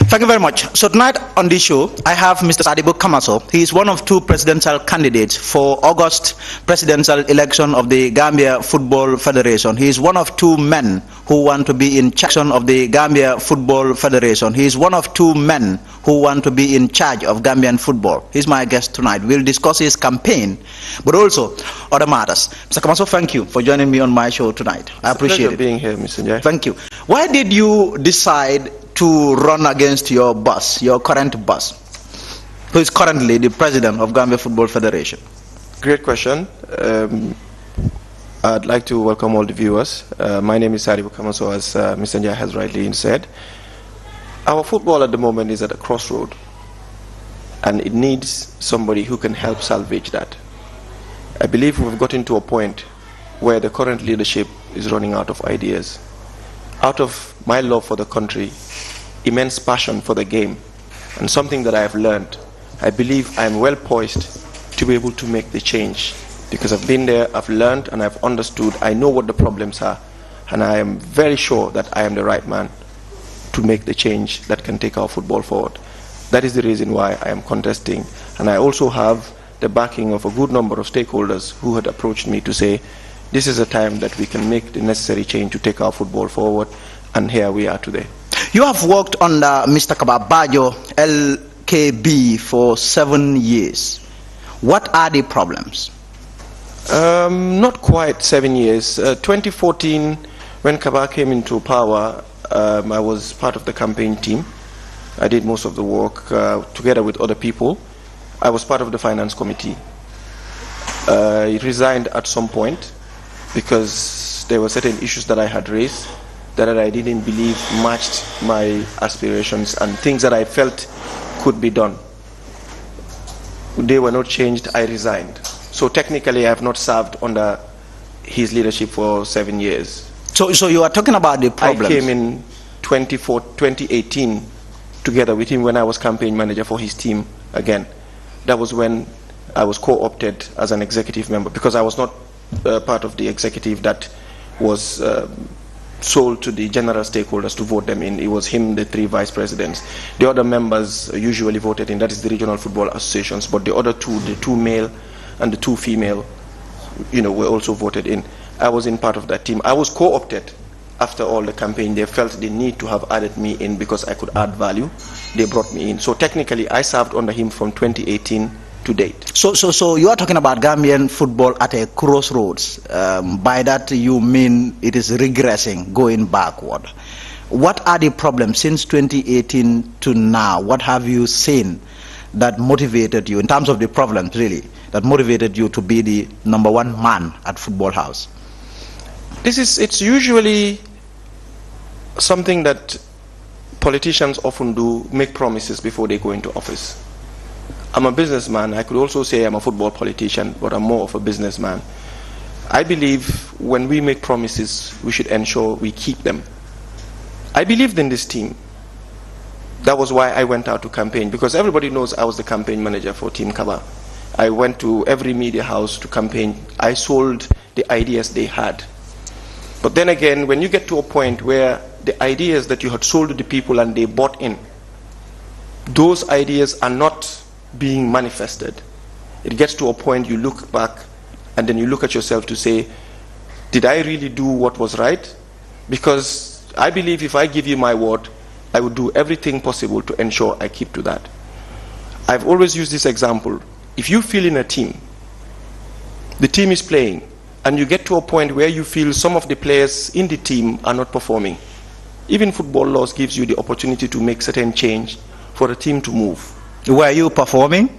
Thank you very much. So tonight on this show, I have Mr. Sadibou Kamaso. He is one of two presidential candidates for August presidential election of the Gambia Football Federation. He is one of two men who want to be in charge of the Gambia Football Federation. He is one of two men who want to be in charge of Gambian football. He's my guest tonight. We'll discuss his campaign, but also other matters. Mr. Kamaso, thank you for joining me on my show tonight. I appreciate it. Being here, Mr. Njie. Thank you. Why did you decide to run against your boss, your current boss, who is currently the president of Gambia Football Federation? Great question. I'd like to welcome all the viewers. My name is Sadibou Kamaso, as Mr. Njie has rightly said. Our football at the moment is at a crossroad, and it needs somebody who can help salvage that. I believe we've gotten to a point where the current leadership is running out of ideas. Out of my love for the country, immense passion for the game, and something that I have learned, I believe I am well poised to be able to make the change, because I've been there, I've learned, and I've understood. I know what the problems are, and I am very sure that I am the right man to make the change that can take our football forward. That is the reason why I am contesting, and I also have the backing of a good number of stakeholders who had approached me to say, this is a time that we can make the necessary change to take our football forward, and here we are today. You have worked under Mr. Kababajo, LKB, for 7 years. What are the problems? Not quite 7 years. 2014, when Kaba came into power, I was part of the campaign team. I did most of the work together with other people. I was part of the finance committee. He resigned at some point because there were certain issues that I had raised that I didn't believe matched my aspirations and things that I felt could be done. They were not changed, I resigned. So technically I have not served under his leadership for 7 years. So you are talking about the problems. I came in 2018 together with him when I was campaign manager for his team again. That was when I was co-opted as an executive member, because I was not part of the executive that was sold to the general stakeholders to vote them in. It was him, the 3 vice presidents. The other members usually voted in, that is the regional football associations, but the other two, the 2 male and the 2 female, were also voted in. I was in part of that team. I was co-opted after all the campaign. They felt the need to have added me in because I could add value. They brought me in. So technically I served under him from 2018 to date. So you are talking about Gambian football at a crossroads. By that you mean it is regressing, going backward. What are the problems since 2018 to now? What have you seen that motivated you, in terms of the problems really, that motivated you to be the #1 man at Football House? It's usually something that politicians often do, make promises before they go into office. I'm a businessman. I could also say I'm a football politician, but I'm more of a businessman. I believe when we make promises, we should ensure we keep them. I believed in this team. That was why I went out to campaign, because everybody knows I was the campaign manager for Team Kaba. I went to every media house to campaign. I sold the ideas they had. But then again, when you get to a point where the ideas that you had sold to the people and they bought in, those ideas are not being manifested. It gets to a point you look back and then you look at yourself to say, did I really do what was right? Because I believe if I give you my word, I would do everything possible to ensure I keep to that. I've always used this example. If you feel in a team, the team is playing, and you get to a point where you feel some of the players in the team are not performing, even football laws gives you the opportunity to make certain change for the team to move. Were you performing?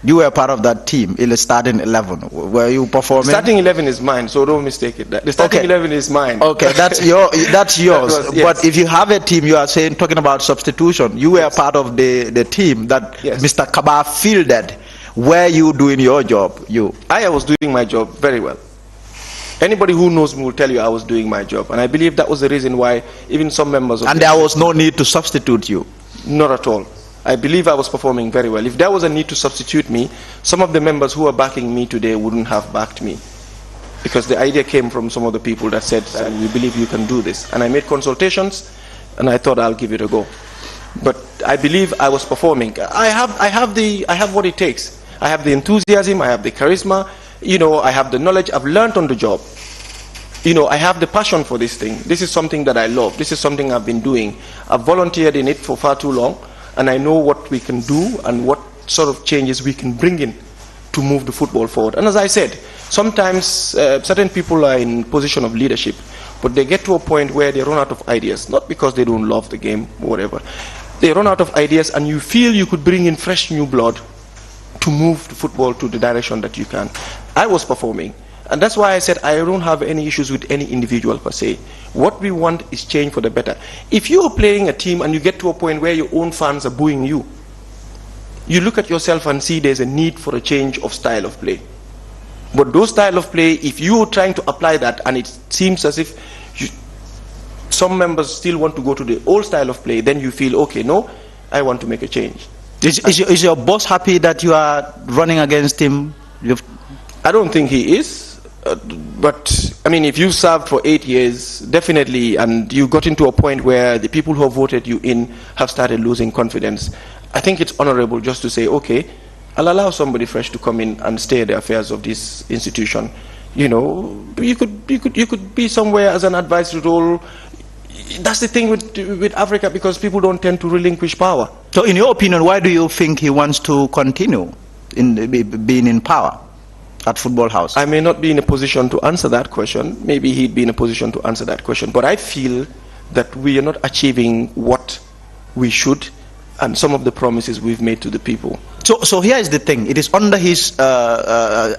You were part of that team in the starting 11. Were you performing? Starting 11 is mine, so don't mistake it. The starting 11 is mine. Okay, that's yours. Yes. But if you have a team, you are talking about substitution. You were part of the team that Mr. Kaba fielded. Were you doing your job? I was doing my job very well. Anybody who knows me will tell you I was doing my job, and I believe that was the reason why even some members of and there was no need to substitute you? Not at all. I believe I was performing very well. If there was a need to substitute me, some of the members who are backing me today wouldn't have backed me, because the idea came from some of the people that said, we believe you can do this. And I made consultations, and I thought I'll give it a go. But I believe I was performing. I have what it takes. I have the enthusiasm, I have the charisma, I have the knowledge, I've learned on the job. I have the passion for this thing. This is something that I love. This is something I've been doing. I've volunteered in it for far too long, and I know what we can do and what sort of changes we can bring in to move the football forward. And as I said, sometimes certain people are in position of leadership, but they get to a point where they run out of ideas, not because they don't love the game or whatever. They run out of ideas, and you feel you could bring in fresh new blood to move the football to the direction that you can. I was performing. And that's why I said I don't have any issues with any individual per se. What we want is change for the better. If you are playing a team and you get to a point where your own fans are booing you, you look at yourself and see there's a need for a change of style of play. But those style of play, if you are trying to apply that and it seems as if some members still want to go to the old style of play, then you feel, okay, no, I want to make a change. Is your boss happy that you are running against him? I don't think he is. But, I mean, if you served for 8 years, definitely, and you got into a point where the people who have voted you in have started losing confidence, I think it's honorable just to say, okay, I'll allow somebody fresh to come in and steer the affairs of this institution. You could be somewhere as an advisory role. That's the thing with Africa, because people don't tend to relinquish power. So in your opinion, why do you think he wants to continue being in power at Football House? I may not be in a position to answer that question. Maybe he'd be in a position to answer that question. But I feel that we are not achieving what we should and some of the promises we've made to the people. So here is the thing. It is under his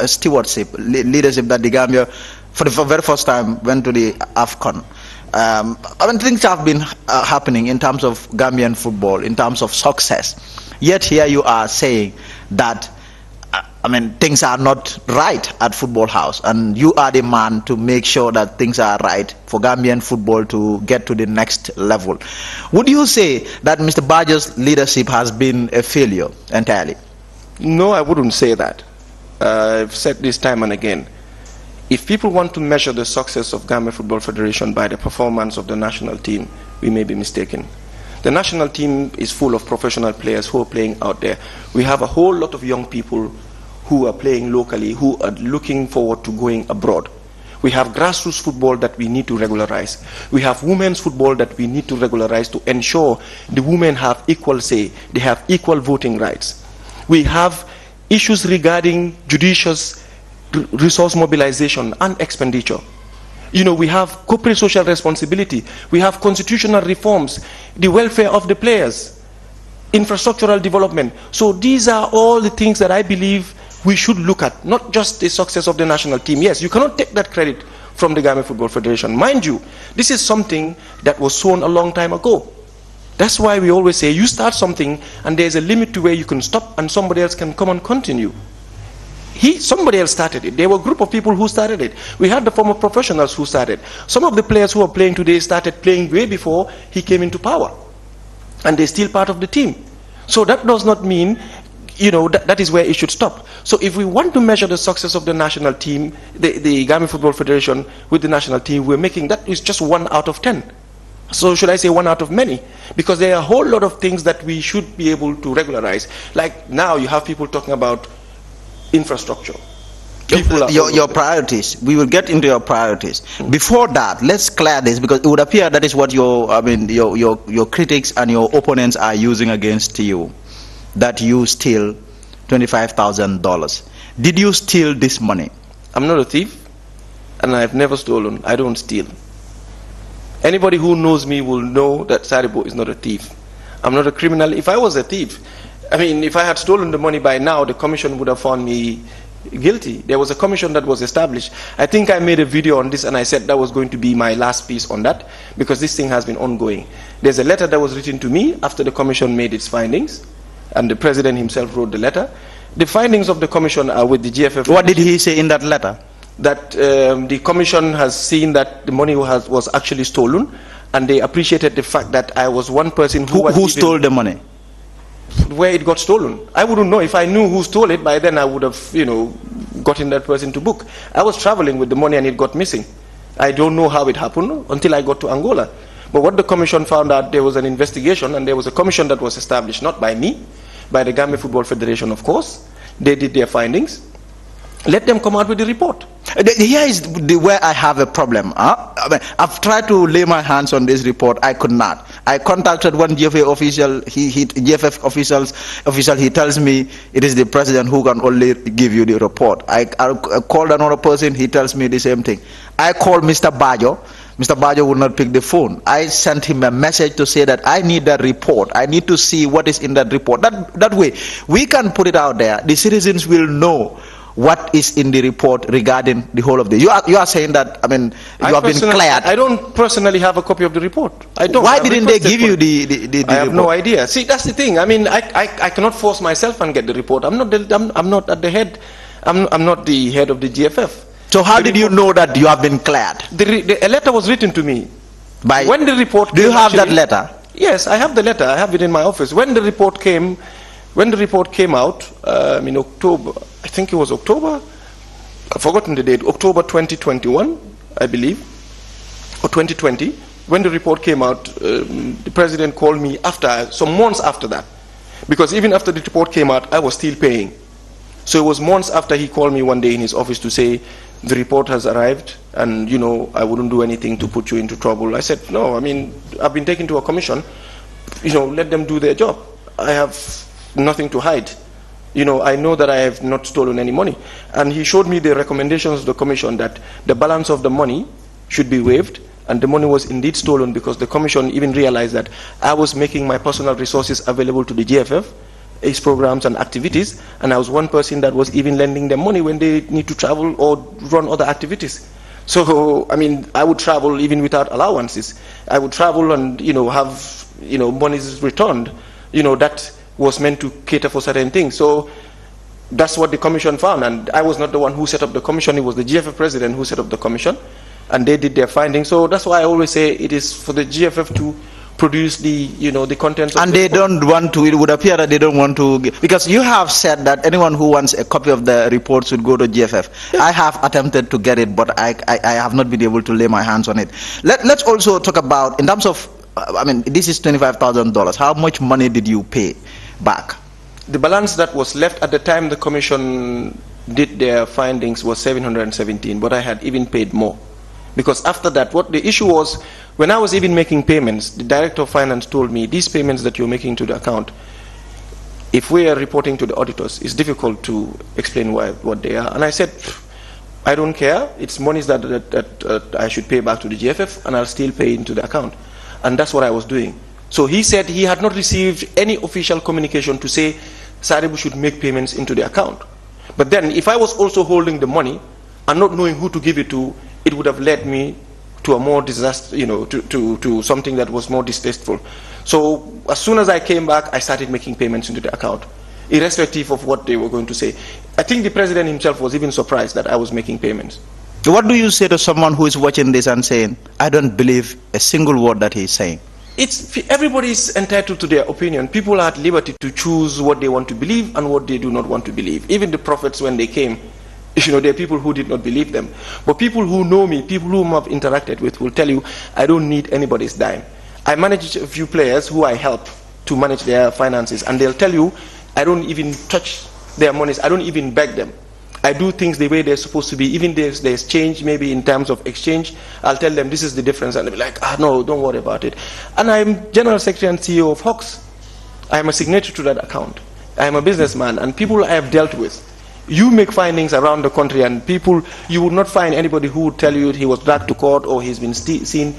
stewardship, leadership, that the Gambia, for the very first time, went to the AFCON. I mean, things have been happening in terms of Gambian football, in terms of success. Yet here you are saying that things are not right at Football House, and you are the man to make sure that things are right for Gambian football to get to the next level. Would you say that Mr. Badger's leadership has been a failure entirely? No, I wouldn't say that. I've said this time and again. If people want to measure the success of Gambia Football Federation by the performance of the national team, we may be mistaken. The national team is full of professional players who are playing out there. We have a whole lot of young people who are playing locally, who are looking forward to going abroad. We have grassroots football that we need to regularize. We have women's football that we need to regularize to ensure the women have equal say, they have equal voting rights. We have issues regarding judicious resource mobilization and expenditure. We have corporate social responsibility. We have constitutional reforms, the welfare of the players, infrastructural development. So these are all the things that I believe we should look at, not just the success of the national team. Yes, you cannot take that credit from the Gambia Football Federation. Mind you, this is something that was sown a long time ago. That's why we always say you start something and there's a limit to where you can stop and somebody else can come and continue. Somebody else started it. There were a group of people who started it. We had the former professionals who started. Some of the players who are playing today started playing way before he came into power. And they're still part of the team. So that does not mean that is where it should stop. So if we want to measure the success of the national team, the Gambia Football Federation with the national team, we're making that is just 1 out of 10. So should I say 1 out of many? Because there are a whole lot of things that we should be able to regularize. Like now you have people talking about infrastructure. Your priorities. We will get into your priorities. Before that, let's clear this, because it would appear that is what your critics and your opponents are using against you. That you steal $25,000. Did you steal this money? I'm not a thief, and I've never stolen. I don't steal. Anybody who knows me will know that Saribo is not a thief. I'm not a criminal. If I was a thief, if I had stolen the money by now, the commission would have found me guilty. There was a commission that was established. I think I made a video on this, and I said that was going to be my last piece on that, because this thing has been ongoing. There's a letter that was written to me after the commission made its findings, and the president himself wrote the letter. The findings of the commission are with the GFF. What did he say in that letter? That the commission has seen that the money was actually stolen, and they appreciated the fact that I was one person who stole the money. Where it got stolen. I wouldn't know. If I knew who stole it, by then I would have, gotten that person to book. I was traveling with the money and it got missing. I don't know how it happened until I got to Angola. But what the commission found out, there was an investigation, and there was a commission that was established, not by me, by the Gambia Football Federation, of course. They did their findings. Let them come out with the report. Here is where I have a problem. I mean, I've tried to lay my hands on this report. I could not. I contacted one GFA official. GFF official. He tells me it is the president who can only give you the report. I called another person. He tells me the same thing. I called Mr. Bajo. Mr. Bajo would not pick the phone. I sent him a message to say that I need that report. I need to see what is in that report. That way, we can put it out there. The citizens will know what is in the report regarding the whole of this. You are saying that, I mean, you have been cleared. I don't personally have a copy of the report. I don't. Why didn't they give you the I have report? no idea. See, that's the thing. I mean, I cannot force myself and get the report. I'm not at the head. I'm not the head of the GFF. So how did you know that you have been cleared? A letter was written to me. By when the report. Do you have that letter? Yes, I have the letter. I have it in my office. When the report came out in October, I think it was October. I've forgotten the date. October 2021, I believe, or 2020. When the report came out, the president called me some months after that, because even after the report came out, I was still paying. So it was months after he called me one day in his office to say the report has arrived, and I wouldn't do anything to put you into trouble. I said, no, I mean, I've been taken to a commission. Let them do their job. I have nothing to hide. I know that I have not stolen any money. And he showed me the recommendations of the commission that the balance of the money should be waived, and the money was indeed stolen because the commission even realized that I was making my personal resources available to the GFF, its programs and activities, and I was one person that was even lending them money when they need to travel or run other activities. So, I mean, I would travel even without allowances. I would travel and, have, monies returned, that was meant to cater for certain things. So that's what the commission found, and I was not the one who set up the commission. It was the GFF president who set up the commission, and they did their findings. So that's why I always say it is for the GFF to produce the the contents of and they don't want to. It would appear that they don't want to, because you have said that anyone who wants a copy of the report should go to GFF. Yeah. I have attempted to get it, but I have not been able to lay my hands on it. Let's also talk about, in terms of, I mean, this is $25,000. How much money did you pay back? The balance that was left at the time the commission did their findings was 717, but I had even paid more. Because after that, what the issue was, when I was even making payments, the director of finance told me, these payments that you're making to the account, if we are reporting to the auditors, it's difficult to explain what they are. And I said, I don't care. It's monies that I should pay back to the GFF, and I'll still pay into the account. And that's what I was doing. So he said he had not received any official communication to say Saribu should make payments into the account. But then, if I was also holding the money and not knowing who to give it to, it would have led me to a more disaster, to something that was more distasteful. So as soon as I came back, I started making payments into the account, irrespective of what they were going to say. I think the president himself was even surprised that I was making payments. What do you say to someone who is watching this and saying, I don't believe a single word that he's saying? Everybody is entitled to their opinion. People are at liberty to choose what they want to believe and what they do not want to believe. Even the prophets, when they came, there are people who did not believe them. But people who know me, people whom I've interacted with, will tell you, I don't need anybody's dime. I manage a few players who I help to manage their finances, and they'll tell you, I don't even touch their monies. I don't even beg them. I do things the way they're supposed to be. Even if there's change, maybe in terms of exchange, I'll tell them this is the difference, and they'll be like, no, don't worry about it. And I'm General Secretary and CEO of Hawks. I'm a signatory to that account. I'm a businessman, and people I have dealt with. You make findings around the country, and people, you would not find anybody who would tell you he was dragged to court or he's been seen,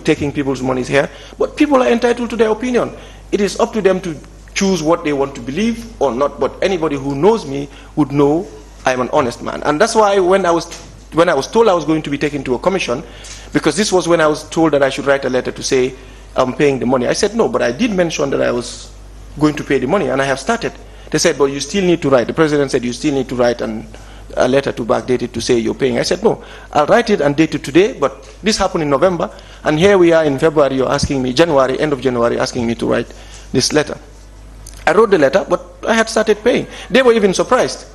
taking people's monies here. But people are entitled to their opinion. It is up to them to choose what they want to believe or not. But anybody who knows me would know I'm an honest man. And that's why when I was told I was going to be taken to a commission, because this was when I was told that I should write a letter to say I'm paying the money. I said no, but I did mention that I was going to pay the money, and I have started. They said, but you still need to write. The president said you still need to write a letter to backdate it to say you're paying. I said no, I'll write it and date it today, but this happened in November, and here we are in February, you're asking me, end of January, asking me to write this letter. I wrote the letter, but I had started paying. They were even surprised.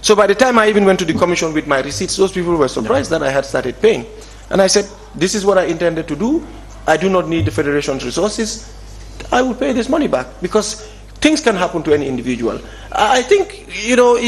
So by the time I even went to the commission with my receipts, those people were surprised that I had started paying. And I said, this is what I intended to do. I do not need the federation's resources, I will pay this money back, because things can happen to any individual. I think, you know,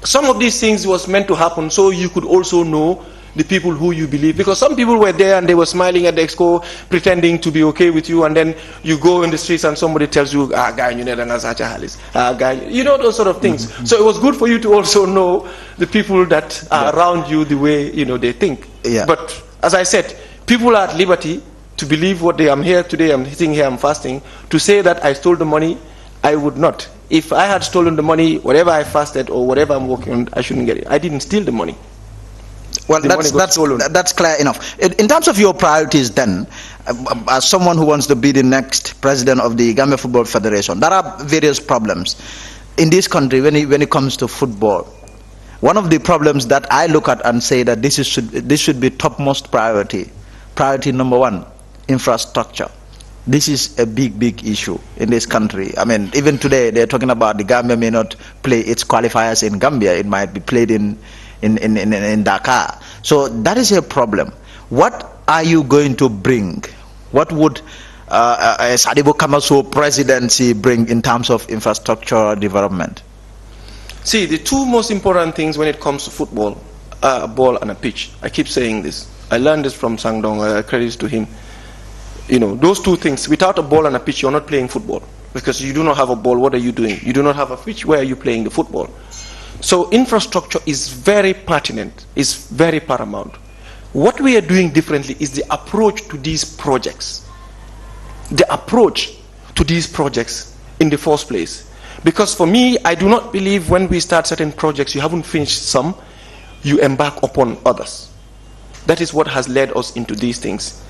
some of these things was meant to happen so you could also know the people who you believe, because some people were there and they were smiling at the exco, pretending to be okay with you, and then you go in the streets and somebody tells you, guy, you know, guy, you know, those sort of things. So it was good for you to also know the people that are around you, the way, you know, they think. But as I said, people are at liberty to believe what they am here today, I'm sitting here, I'm fasting, to say that I stole the money. I would not. If I had stolen the money, whatever I fasted or whatever I'm working on, I shouldn't get it. I didn't steal the money. Well, that's clear enough. In terms of your priorities then, as someone who wants to be the next president of the Gambia Football Federation, there are various problems in this country when it comes to football. One of the problems that I look at and say that this should be topmost priority. Priority number one, infrastructure. This is a big issue in this country. I mean, even today they're talking about the Gambia may not play its qualifiers in Gambia. It might be played in Dakar. So that is a problem. What are you going to bring? What would Sadibou Kamaso presidency bring in terms of infrastructure development? See, the two most important things when it comes to football are a ball and a pitch. I keep saying this. I learned this from Sangdong, credits to him. You know, those two things, without a ball and a pitch, you're not playing football. Because you do not have a ball, what are you doing? You do not have a pitch, where are you playing the football? So infrastructure is very pertinent, is very paramount. What we are doing differently is the approach to these projects. The approach to these projects in the first place. Because for me, I do not believe when we start certain projects, you haven't finished some, you embark upon others. That is what has led us into these things.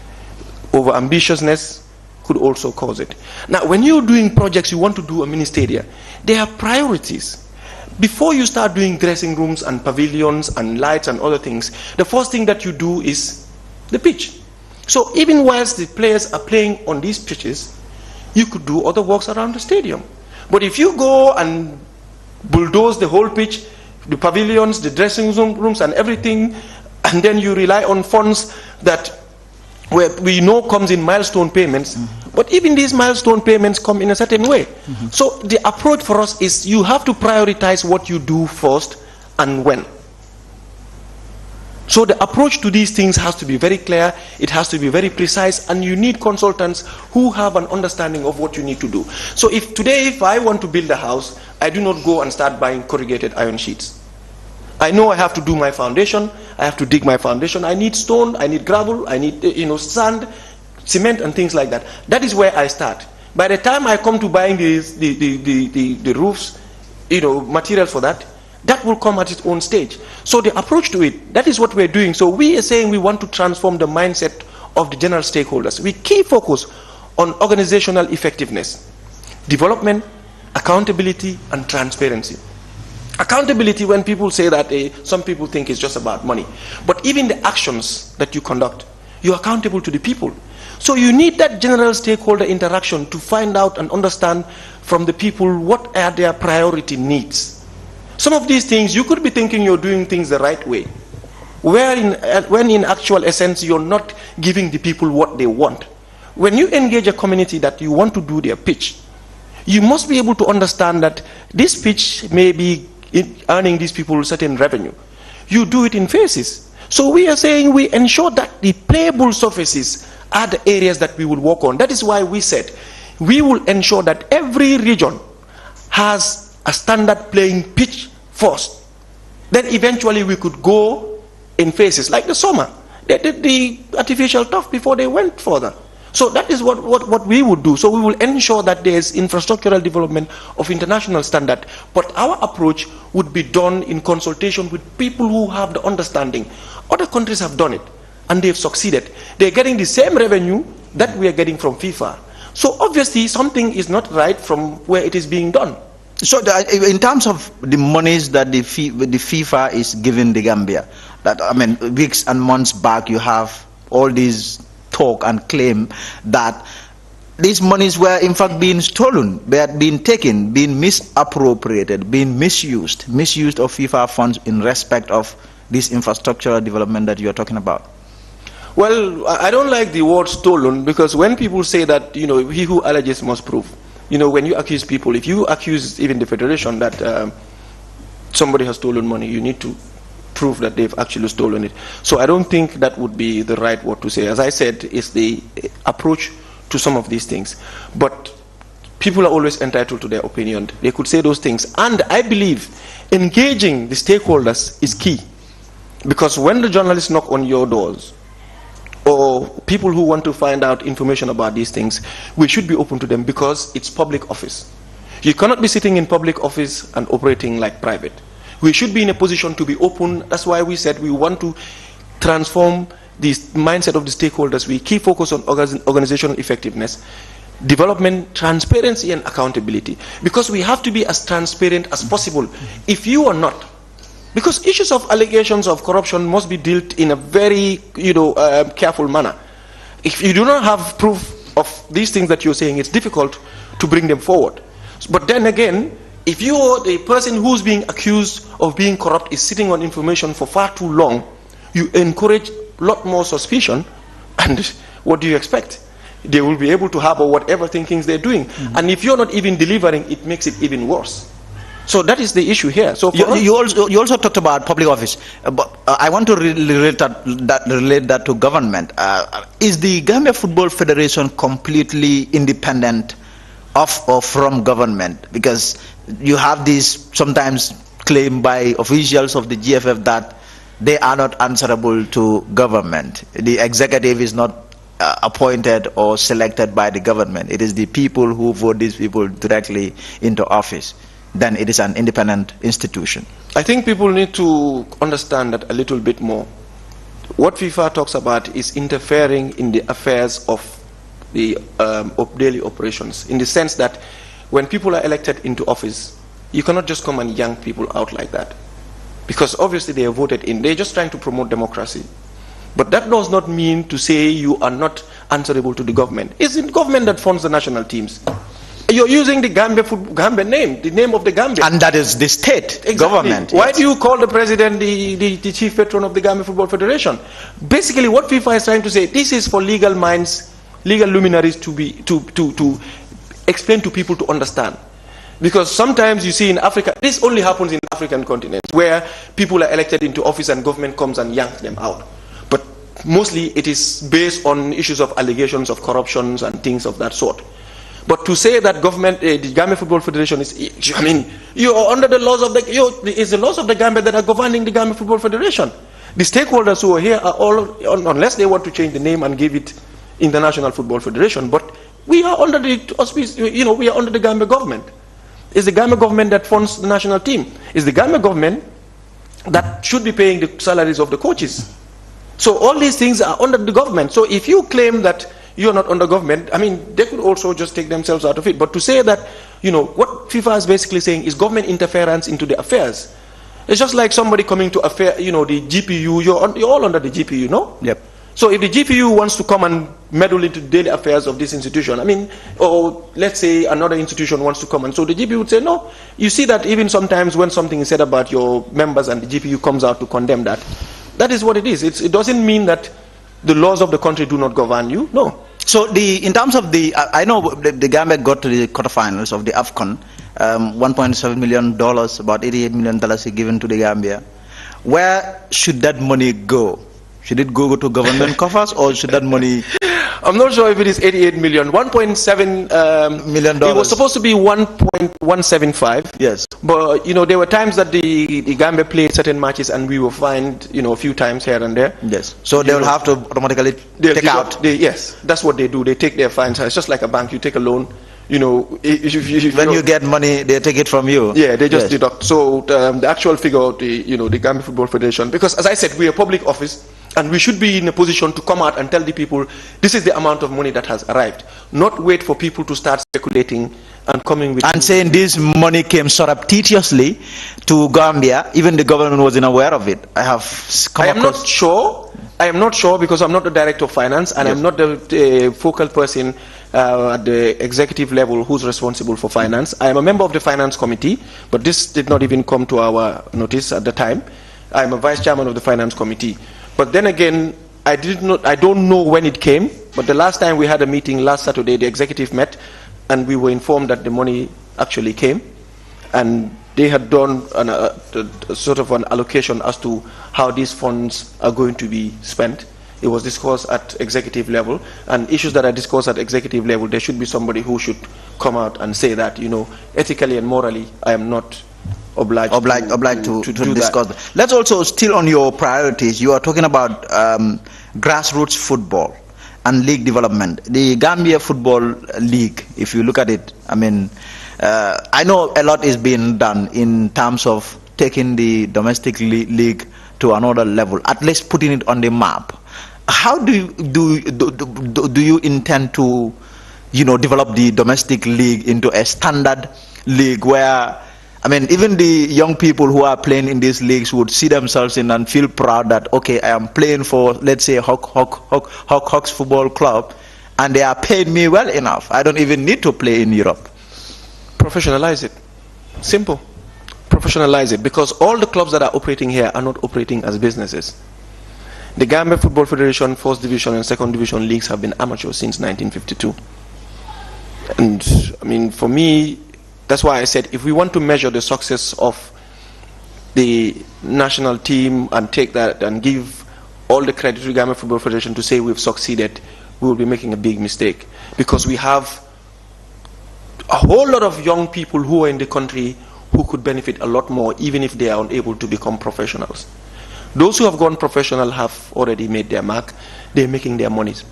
Over ambitiousness could also cause it. Now, when you're doing projects, you want to do a mini stadia, there are priorities. Before you start doing dressing rooms and pavilions and lights and other things, the first thing that you do is the pitch. So even whilst the players are playing on these pitches, you could do other works around the stadium. But if you go and bulldoze the whole pitch, the pavilions, the dressing rooms and everything, and then you rely on funds that we know comes in milestone payments, but even these milestone payments come in a certain way. So the approach for us is you have to prioritize what you do first and when. So the approach to these things has to be very clear, it has to be very precise, and you need consultants who have an understanding of what you need to do. So if today, if I want to build a house, I do not go and start buying corrugated iron sheets. I know I have to do my foundation, I have to dig my foundation, I need stone, I need gravel, I need sand, cement and things like that. That is where I start. By the time I come to buying the roofs, materials for that, that will come at its own stage. So the approach to it, that is what we're doing. So we are saying we want to transform the mindset of the general stakeholders. We key focus on organizational effectiveness, development, accountability and transparency. Accountability, when people say that, some people think it's just about money. But even the actions that you conduct, you're accountable to the people. So you need that general stakeholder interaction to find out and understand from the people what are their priority needs. Some of these things, you could be thinking you're doing things the right way, when in actual essence, you're not giving the people what they want. When you engage a community that you want to do their pitch, you must be able to understand that this pitch may be earning these people certain revenue. You do it in phases. So we are saying we ensure that the playable surfaces are the areas that we will work on. That is why we said we will ensure that every region has a standard playing pitch first. Then eventually we could go in phases, like the summer. They did the artificial turf before they went further. So that is what we would do. So we will ensure that there is infrastructural development of international standard. But our approach would be done in consultation with people who have the understanding. Other countries have done it and they've succeeded. They're getting the same revenue that we are getting from FIFA. So obviously something is not right from where it is being done. So in terms of the monies that the FIFA is giving the Gambia, that weeks and months back you have all these talk and claim that these monies were in fact being stolen, they had been taken, being misappropriated, being misused of FIFA funds in respect of this infrastructural development that you are talking about. Well, I don't like the word stolen, because when people say that, he who alleges must prove. When you accuse people, if you accuse even the Federation that somebody has stolen money, you need to prove that they've actually stolen it. So I don't think that would be the right word to say. As I said, it's the approach to some of these things. But people are always entitled to their opinion. They could say those things. And I believe engaging the stakeholders is key. Because when the journalists knock on your doors, or people who want to find out information about these things, we should be open to them, because it's public office. You cannot be sitting in public office and operating like private. We should be in a position to be open. That's why we said we want to transform the mindset of the stakeholders. We keep focus on organizational effectiveness, development, transparency, and accountability. Because we have to be as transparent as possible. If you are not, because issues of allegations of corruption must be dealt in a very, careful manner. If you do not have proof of these things that you're saying, it's difficult to bring them forward. But then again, if you are the person who's being accused of being corrupt is sitting on information for far too long, you encourage a lot more suspicion, and what do you expect? They will be able to harbor whatever thinkings they're doing. Mm-hmm. And if you're not even delivering, it makes it even worse. So that is the issue here. So you also talked about public office, but I want to relate that to government. Is the Gambia Football Federation completely independent of or from government? Because you have this sometimes claim by officials of the GFF that they are not answerable to government. The executive is not appointed or selected by the government. It is the people who vote these people directly into office. Then it is an independent institution. I think people need to understand that a little bit more. What FIFA talks about is interfering in the affairs of the daily operations, in the sense that when people are elected into office, you cannot just come and yank people out like that. Because obviously they are voted in. They're just trying to promote democracy. But that does not mean to say you are not answerable to the government. It's the government that funds the national teams. You're using the Gambia name, the name of the Gambia. And that is the state government. Why do you call the president the chief patron of the Gambia Football Federation? Basically, what FIFA is trying to say, this is for legal minds, legal luminaries to explain to people to understand. Because sometimes you see in Africa, this only happens in African continents, where people are elected into office and government comes and yanks them out. But mostly it is based on issues of allegations of corruptions and things of that sort. But to say that government, the Gambia Football Federation is, you are under the laws of it's the laws of the Gambia that are governing the Gambia Football Federation. The stakeholders who are here are all, unless they want to change the name and give it International Football Federation, but we are under the auspice, we are under the Gambia government. It's the Gambia government that funds the national team. It's the Gambia government that should be paying the salaries of the coaches. So all these things are under the government. So if you claim that you're not under government, they could also just take themselves out of it. But to say that, what FIFA is basically saying is government interference into the affairs. It's just like somebody coming to the GPU, you're all under the GPU, no? Yep. So if the GPU wants to come and meddle into the daily affairs of this institution, or let's say another institution wants to come, and so the GPU would say, no. You see that even sometimes when something is said about your members and the GPU comes out to condemn that, that is what it is. It doesn't mean that the laws of the country do not govern you, no. So in terms of I know the Gambia got to the quarterfinals of the AFCON, $1.7 million, about $88 million given to the Gambia. Where should that money go? Should it go to government coffers, or should that money? I'm not sure if it is 88 million. 1.7 million. It was supposed to be 1.175. Yes. But there were times that the Gambia played certain matches and we were fined, a few times here and there. Yes. So they will have to automatically take out. Yes, that's what they do. They take their fines. It's just like a bank. You take a loan. When you get money, they take it from you. Yeah, they just deduct. So the actual figure of the Gambia Football Federation, because as I said, we are a public office. And we should be in a position to come out and tell the people, this is the amount of money that has arrived. Not wait for people to start speculating and coming with... And saying this money came surreptitiously to Gambia, even the government wasn't aware of it. I am not sure. I am not sure, because I'm not the director of finance, and I'm not the focal person at the executive level who's responsible for finance. I am a member of the finance committee, but this did not even come to our notice at the time. I am a vice chairman of the finance committee. But then again, I don't know when it came, but the last time we had a meeting last Saturday, the executive met, and we were informed that the money actually came, and they had done sort of an allocation as to how these funds are going to be spent. It was discussed at executive level, and issues that are discussed at executive level, there should be somebody who should come out and say that, you know, ethically and morally, I am not obliged to discuss that. Let's also, still on your priorities, you are talking about grassroots football and league development. The Gambia Football League, if you look at it, I mean, I know a lot is being done in terms of taking the domestic league to another level, at least putting it on the map. How do you intend to, you know, develop the domestic league into a standard league where, I mean, even the young people who are playing in these leagues would see themselves in and feel proud that, okay, I am playing for, let's say, Hawks Football Club, and they are paying me well enough. I don't even need to play in Europe. Professionalize it. Simple. Professionalize it, because all the clubs that are operating here are not operating as businesses. The Gambia Football Federation First Division and Second Division leagues have been amateur since 1952. And I mean, for me, that's why I said if we want to measure the success of the national team and take that and give all the credit to the Gambia Football Federation to say we've succeeded, we will be making a big mistake, because we have a whole lot of young people who are in the country who could benefit a lot more, even if they are unable to become professionals. Those who have gone professional have already made their mark. They're making their monies.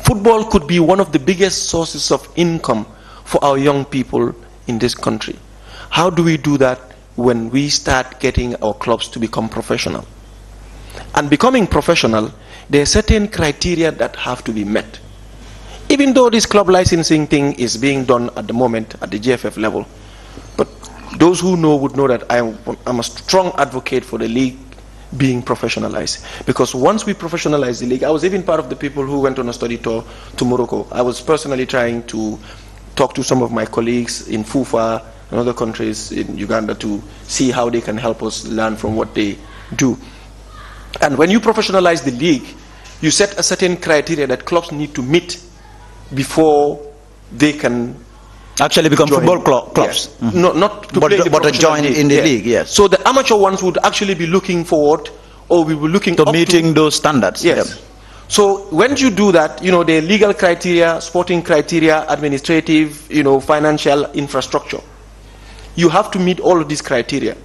Football could be one of the biggest sources of income for our young people in this country. How do we do that? When we start getting our clubs to become professional. And becoming professional, there are certain criteria that have to be met. Even though this club licensing thing is being done at the moment at the GFF level, but those who know would know that I'm a strong advocate for the league being professionalized, because once we professionalize the league, I was even part of the people who went on a study tour to Morocco. I was personally trying to talk to some of my colleagues in Fufa and other countries in Uganda to see how they can help us learn from what they do. And when you professionalize the league, you set a certain criteria that clubs need to meet before they can actually become football clubs. Yeah. Mm-hmm. Not to play but join in the league, yes. So the amateur ones would actually be looking forward, or we were looking to meeting those standards. Yes. Yep. So when you do that, you know, the legal criteria, sporting criteria, administrative, you know, financial infrastructure, you have to meet all of these criteria,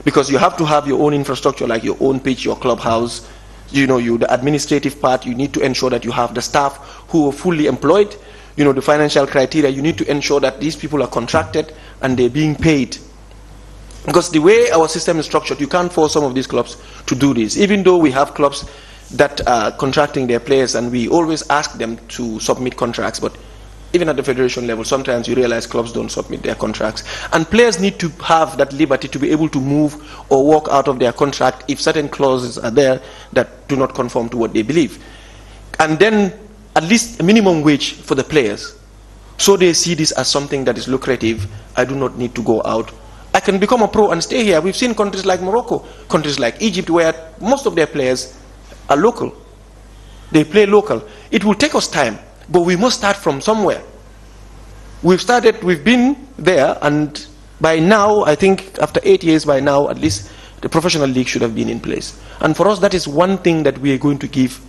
because you have to have your own infrastructure, like your own pitch, your clubhouse, you know, the administrative part. You need to ensure that you have the staff who are fully employed. You know, the financial criteria, you need to ensure that these people are contracted and they're being paid. Because the way our system is structured, you can't force some of these clubs to do this. Even though we have clubs that are contracting their players, and we always ask them to submit contracts, but even at the federation level, sometimes you realize clubs don't submit their contracts. And players need to have that liberty to be able to move or walk out of their contract if certain clauses are there that do not conform to what they believe. And then at least a minimum wage for the players, so they see this as something that is lucrative. I do not need to go out. I can become a pro and stay here. We've seen countries like Morocco, countries like Egypt, where most of their players are local. They play local. It will take us time, but we must start from somewhere. We've been there, and by now, I think after 8 years, by now, at least the professional league should have been in place. And for us, that is one thing that we are going to give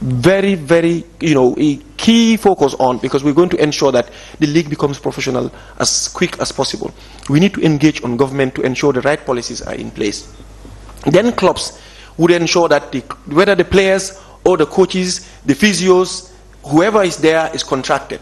very, very, you know, a key focus on, because we're going to ensure that the league becomes professional as quick as possible. We need to engage on government to ensure the right policies are in place. Then clubs would ensure that whether the players or the coaches, the physios, whoever is there is contracted.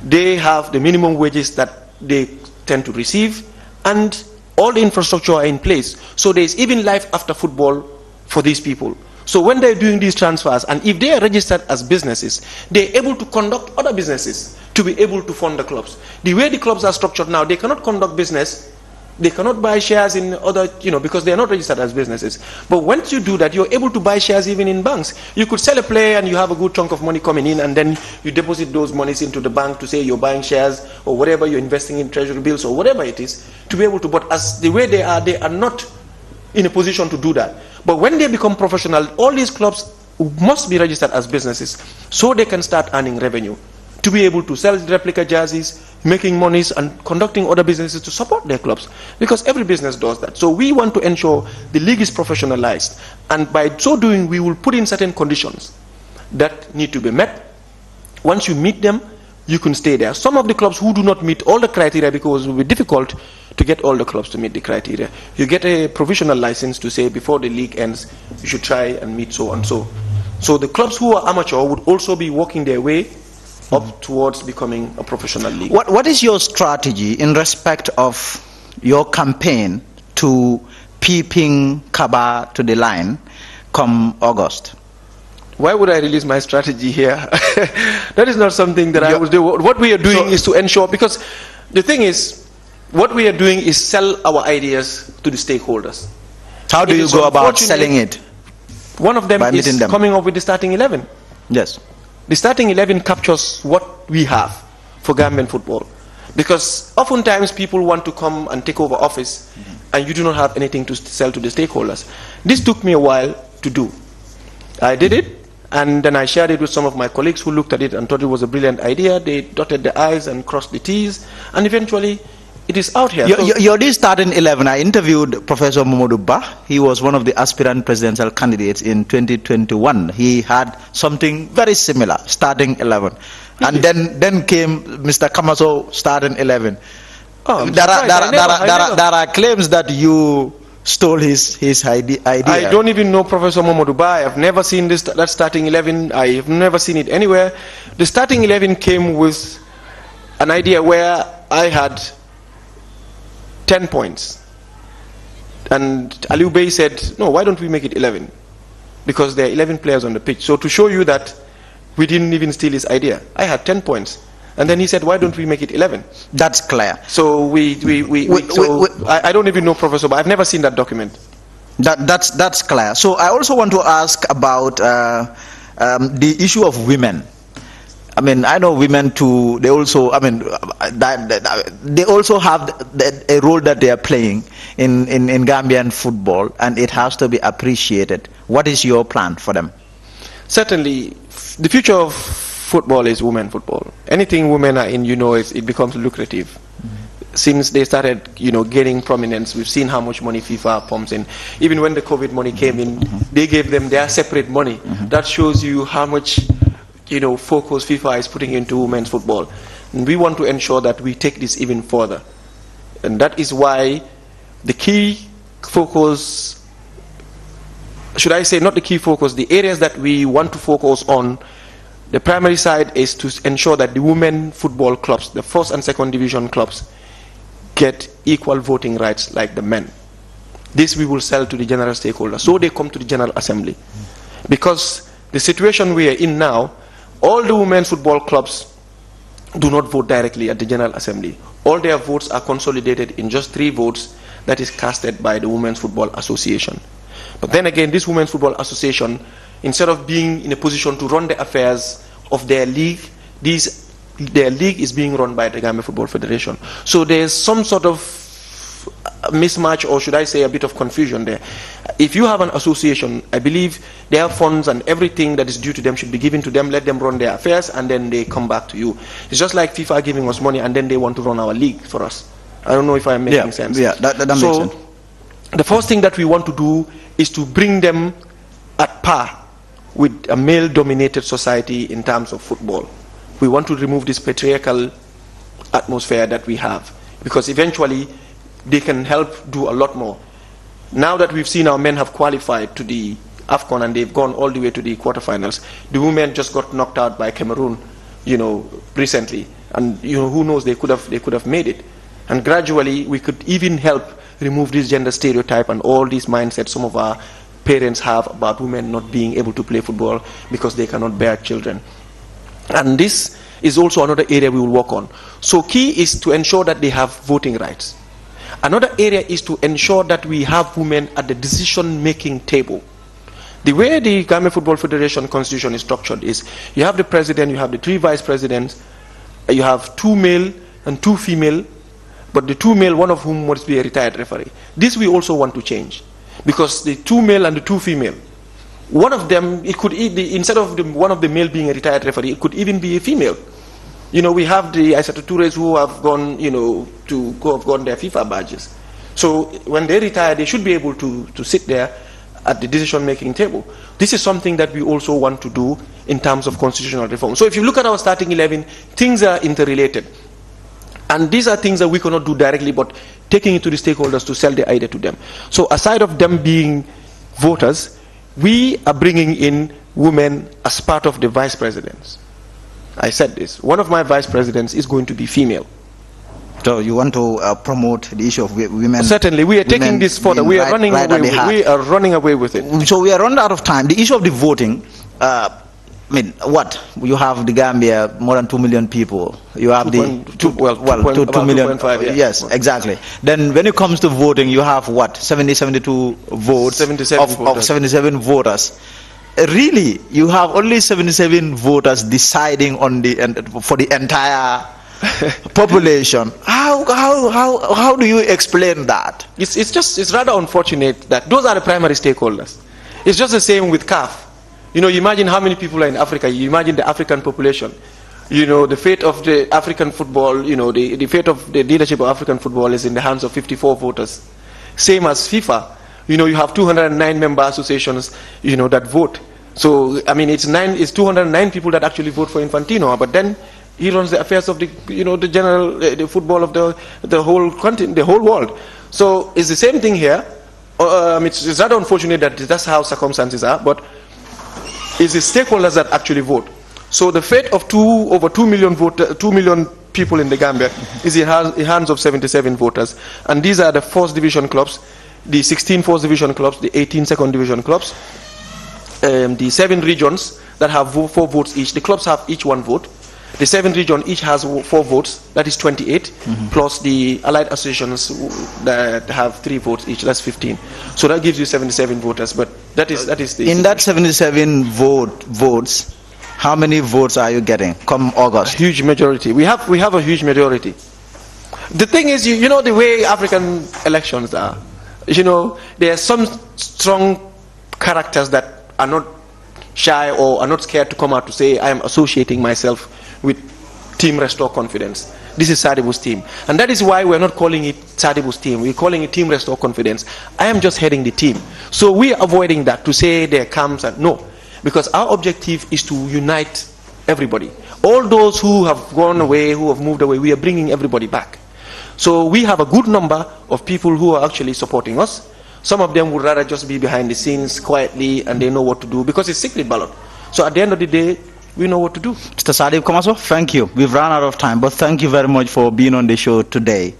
They have the minimum wages that they tend to receive, and all the infrastructure are in place. So there's even life after football for these people. So when they're doing these transfers, and if they are registered as businesses, they're able to conduct other businesses to be able to fund the clubs. The way the clubs are structured now, they cannot conduct business, they cannot buy shares in other, you know, because they are not registered as businesses. But once you do that, you're able to buy shares even in banks. You could sell a player and you have a good chunk of money coming in, and then you deposit those monies into the bank to say you're buying shares or whatever, you're investing in treasury bills or whatever it is, to be able to. But as the way they are not in a position to do that. But when they become professional, all these clubs must be registered as businesses so they can start earning revenue, to be able to sell replica jerseys, making monies and conducting other businesses to support their clubs, because every business does that. So we want to ensure the league is professionalized, and by so doing we will put in certain conditions that need to be met. Once you meet them, you can stay there. Some of the clubs who do not meet all the criteria, because it will be difficult to get all the clubs to meet the criteria, you get a provisional license to say before the league ends you should try and meet so and so. So the clubs who are amateur would also be working their way up towards becoming a professional league. What is your strategy in respect of your campaign to peeping Kaba to the line come August? Why would I release my strategy here? That is not something that I would do. What we are doing is to ensure, because the thing is, what we are doing is sell our ideas to the stakeholders. How do you go about selling it? One of them is coming up with the starting 11. Yes. The starting 11 captures what we have for Gambian football. Because oftentimes people want to come and take over office and you do not have anything to sell to the stakeholders. This took me a while to do. I did it, and then I shared it with some of my colleagues who looked at it and thought it was a brilliant idea. They dotted the I's and crossed the T's, and eventually it is out here. You're this starting 11. I interviewed Professor Momodu Ba. He was one of the aspirant presidential candidates in 2021. He had something very similar, starting 11. And then came Mr. Kamaso, starting 11. Oh, there are claims that you stole his idea. I don't even know Professor Momodu Ba. I have never seen that starting 11. I have never seen it anywhere. The starting 11 came with an idea where I had 10 points. And Aliu Bey said, no, why don't we make it 11? Because there are 11 players on the pitch. So to show you that we didn't even steal his idea, I had 10 points. And then he said, why don't we make it 11? That's clear. So I don't even know Professor, but I've never seen that document. That's clear. So I also want to ask about the issue of women. I mean, I know women too. They also, I mean, they also have a role that they are playing in Gambian football, and it has to be appreciated. What is your plan for them? Certainly, the future of football is women football. Anything women are in, it becomes lucrative. Since they started, gaining prominence, we've seen how much money FIFA pumps in. Even when the COVID money came in, they gave them their separate money. That shows you how much focus FIFA is putting into women's football. And we want to ensure that we take this even further. And that is why the key focus, should I say not the key focus, the areas that we want to focus on, the primary side is to ensure that the women football clubs, the first and second division clubs, get equal voting rights like the men. This we will sell to the general stakeholders, so they come to the General Assembly. Because the situation we are in now, all the women's football clubs do not vote directly at the General Assembly. All their votes are consolidated in just 3 votes that is casted by the Women's Football Association. But then again, this Women's Football Association, instead of being in a position to run the affairs of their league, their league is being run by the Gambia Football Federation. So there's some sort of mismatch, or should I say a bit of confusion there. If you have an association, I believe their funds and everything that is due to them should be given to them, let them run their affairs, and then they come back to you. It's just like FIFA giving us money and then they want to run our league for us. I don't know if I'm making sense. Yeah, that makes sense. The first thing that we want to do is to bring them at par with a male-dominated society in terms of football. We want to remove this patriarchal atmosphere that we have, because eventually they can help do a lot more. Now that we've seen our men have qualified to the AFCON and they've gone all the way to the quarterfinals, the women just got knocked out by Cameroon, recently, and who knows, they could have made it. And gradually we could even help remove this gender stereotype and all these mindsets some of our parents have about women not being able to play football because they cannot bear children. And this is also another area we will work on. So key is to ensure that they have voting rights. Another area is to ensure that we have women at the decision-making table. The way the Gambia Football Federation constitution is structured is you have the president, you have the 3 vice presidents, you have 2 male and 2 female, but the 2 male, one of whom must be a retired referee. This we also want to change, because the 2 male and the 2 female, one of them, it could instead of one of the male being a retired referee, it could even be a female. You know, we have the Aissatou Tourés who have gone, you know, have gone their FIFA badges. So when they retire, they should be able to sit there at the decision-making table. This is something that we also want to do in terms of constitutional reform. So if you look at our starting 11, things are interrelated. And these are things that we cannot do directly, but taking it to the stakeholders to sell the idea to them. So aside of them being voters, we are bringing in women as part of the vice presidents. I said this. One of my vice presidents is going to be female. So you want to promote the issue of women? Certainly, we are taking this further. We are running away with it. So we are running out of time. The issue of the voting, I mean, what? You have the Gambia, more than 2 million people. You have 2 million. 2.5, yeah. Yes, exactly. Then when it comes to voting, you have what? 72 votes 77 of 77 voters. Really, you have only 77 voters deciding on for the entire population. How do you explain that? It's rather unfortunate that those are the primary stakeholders. It's just the same with CAF. You know, you imagine how many people are in Africa. You imagine the African population. You know, the fate of the African football, you know, the fate of the leadership of African football is in the hands of 54 voters. Same as FIFA. You know, you have 209 member associations, you know, that vote. So, I mean, it's 209 people that actually vote for Infantino, but then he runs the affairs of the, you know, the general, the football of the whole continent, the whole world. So it's the same thing here. It's rather unfortunate that that's how circumstances are, but it's the stakeholders that actually vote. So the fate of over 2 million people in the Gambia is in the hands of 77 voters, and these are the first division clubs, the 16 first division clubs, the 18 second division clubs, the 7 regions that have 4 votes each. The clubs have each 1 vote. The 7 region each has 4 votes, that is 28, plus the allied associations that have 3 votes each, that's 15. So that gives you 77 voters, but that is the... In that 77 votes, how many votes are you getting come August? A huge majority. We have a huge majority. The thing is, you know the way African elections are, you know, there are some strong characters that are not shy or are not scared to come out to say, I am associating myself with Team Restore Confidence. This is Sadibou's team. And that is why we're not calling it Sadibou's team. We're calling it Team Restore Confidence. I am just heading the team. So we're avoiding that to say there comes and no. Because our objective is to unite everybody. All those who have gone away, who have moved away, we are bringing everybody back. So we have a good number of people who are actually supporting us. Some of them would rather just be behind the scenes quietly and they know what to do because it's secret ballot. So at the end of the day, we know what to do. Mr. Sadib Kamaso, thank you. We've run out of time, but thank you very much for being on the show today.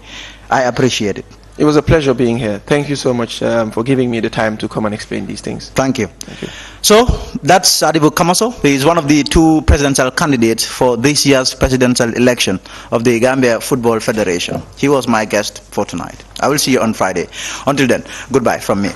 I appreciate it. It was a pleasure being here. Thank you so much for giving me the time to come and explain these things. Thank you. Thank you. So that's Sadibou Kamaso. He is one of the 2 presidential candidates for this year's presidential election of the Gambia Football Federation. He was my guest for tonight. I will see you on Friday. Until then, goodbye from me.